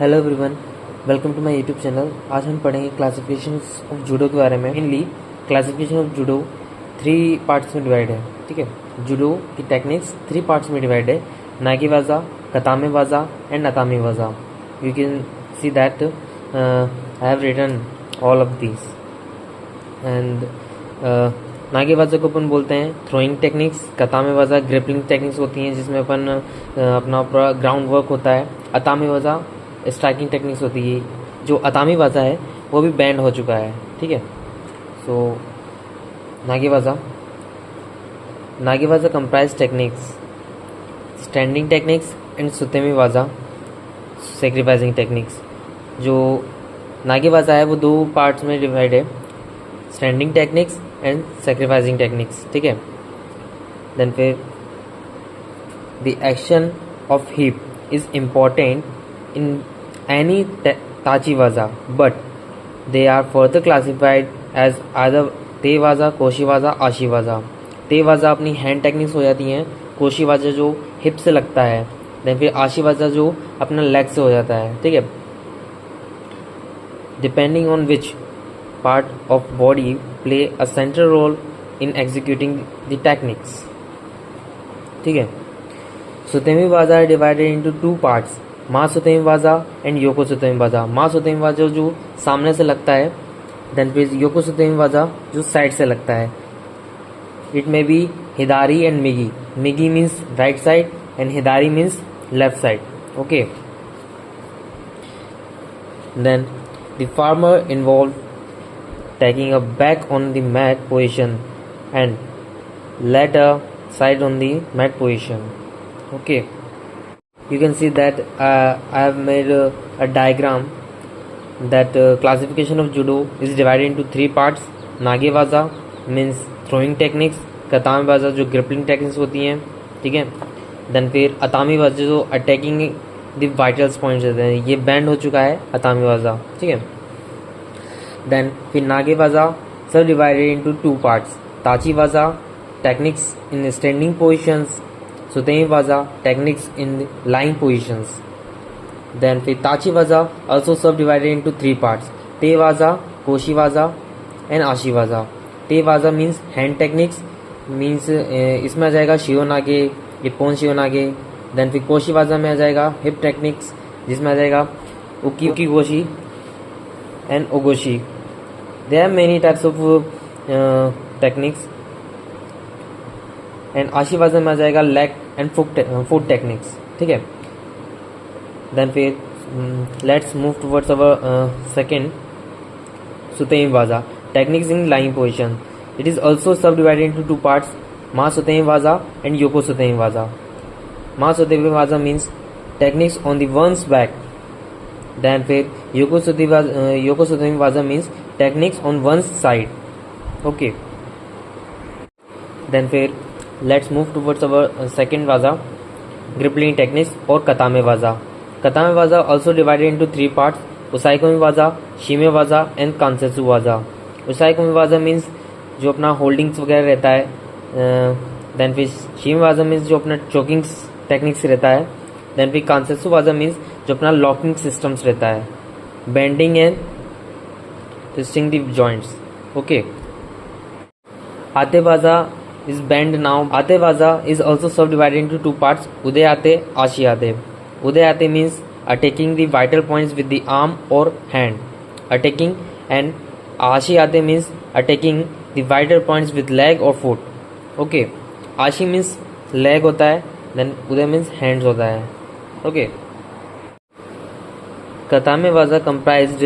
Hello everyone, welcome to my YouTube channel. आज हम पढ़ेंगे क्लासिफिकेशन ऑफ जूडो के बारे में। Mainly classification of judo 3 parts में डिवाइड है। ठीक है, जूडो की टेक्निक्स 3 पार्ट्स में डिवाइड है: नागी वाजा, कतामे वाजा and atemi waza. You can see that I have written all of these. And nage waza को अपन बोलते हैं थ्रोइंग टेक्निक्स। कतामे वाजा ग्रिपलिंग टेक्निक्स होती हैं जिसमें अपन अपना पूरा ग्राउंड वर्क होता है। अतामी वाजा स्ट्राइकिंग टेक्निक्स होती है। जो अतामी वाजा है वो भी बैंड हो चुका है। ठीक है, so nage waza comprise techniques standing techniques and sutemi waza sacrificing techniques. जो नागे वाजा है वो 2 पार्ट्स में डिवाइड है: standing techniques and sacrificing techniques. ठीक है, देन फिर the action of hip is important in any tachi waza, but they are further classified as either te waza, koshi waza, ashi waza. te waza अपनी hand techniques हो जाती हैं, कोशी वाजा जो hip से लगता है, देन फिर आशी वाजा जो अपना लेग से हो जाता है। ठीक है, depending on which part of body play a central role in executing the techniques. ठीक है, सुतेमी वाजा है divided into 2 parts: ma sutemi वाजा एंड योको सुतेमी वाजा। मा सुतेमी वाजा जो सामने से लगता है, देन फिर योको सुतेमी वाजा जो साइड से लगता है। It may be hidari and migi. Migi means right side and hidari means left side. Okay, then the former involve taking a back on the mat position and latter side on the mat position. Okay, you can see that I have made a diagram that classification of judo is divided into 3 parts: nage waza means throwing techniques, katame waza जो gripping techniques होती हैं, ठीक है, then फिर अतामी वाजा जो attacking the vitals points होते हैं। ये बैंड हो चुका है अतामी वाजा। ठीक है, देन फिर नागे वाजा सब डिवाइडेड इनटू 2 पार्ट्स: ताची वाजा टेक्निक्स इन स्टैंडिंग पोजिशंस, सुतेमी वाजा techniques in lying positions. Then फिर ताची वाजा also subdivided into 3 parts: ते वाजा, कोशी वाजा एंड आशी वाजा। ते वाजा मीन्स हैंड टेक्निक्स, मीन्स इसमें आ जाएगा शियो नागे, इप्पोन शियो नागे। देन फिर कोशी वाजा में आ जाएगा हिप टेक्निक्स, जिसमें आ जाएगा उकी गोशी and ogoshi. There are many types of techniques. And आशीवाजा में आ जाएगा लेग एंड फुट टेक्निक्स। ठीक है, देन फिर let's move towards our second sutemi वाजा techniques in lying position. It is also subdivided into 2 parts: ma sutemi वाजा and योको sutemi वाजा। Ma sutemi waza means techniques on the one's back. Then फिर yoko sutemi waza means techniques on one side. Okay, then फिर let's move towards our second waza grappling techniques और katame waza. Katame waza also divided into 3 parts: osaekomi waza, shime वाजा and कांसेत्सु वाजा। उसाईकोमी वाजा means जो अपना holdings वगैरह रहता है। देन फिर शिमे वाजा मीन्स जो अपना चोकिंग्स टेक्निक्स रहता है। देन फिर कांसेत्सु वाजा मीन्स जो अपना लॉकिंग सिस्टम्स रहता है, bending and twisting the joints. Okay, आते वाजा इज बेंड नाउ। आते वाजा is also subdivided into 2 parts: उदय आते, आशी आते। उदय आते means attacking the vital points with the arm और हैंड अटैकिंग, एंड आशी आते means attacking the vital points with leg और फुट। ओके, आशी मीन्स लेग होता है, देन उदय मीन्स हैंड्स होता है। ओके, कतामे वाजा comprised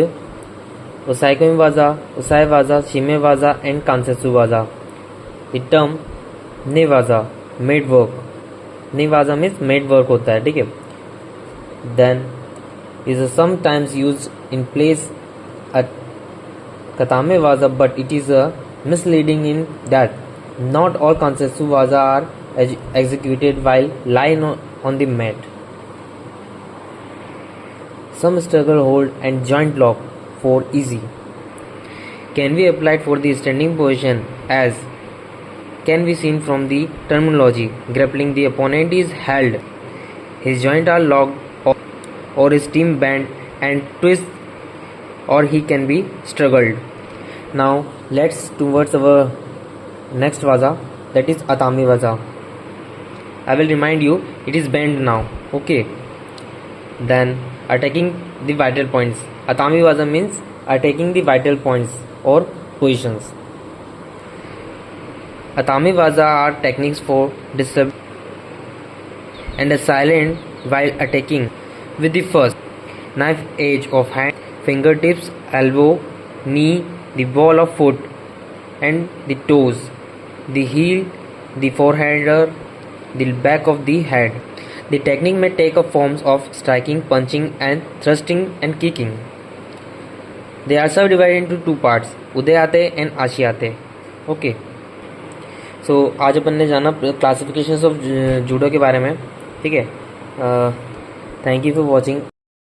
उसाईकोमी वाजा, उसाई वाजा, शिमे वाजा एंड कांसेत्सु वाजा। द टर्म ने वाजा मेड वर्क, ने वाजा मीन्स मेड वर्क होता है। ठीक है, then is sometimes use in place at katame waza, but it is a misleading in that not all kansetsu waza are executed while lying on the mat. Some struggle hold and joint lock for easy. Can be applied for the standing position as can be seen from the terminology. Grappling, the opponent is held, his joints are locked or his team bent and twist, or he can be struggled. Now let's towards our next vaza, that is Atami vaza. I will remind you, it is bend now. Okay. Then attacking the vital points. Atami vaza means attacking the vital points or positions. Atami vaza are techniques for disturb and a silent while attacking with the first knife edge of hand, fingertips, elbow, knee, the ball of foot and the toes, the heel, the forehead, the back of the head. The technique may take a forms of striking, punching and thrusting and kicking. They are subdivided into two parts, Udayate and Ashiyate. Okay. सो आज अपन ने जाना classifications of judo के बारे में. ठीक है. Thank you for watching.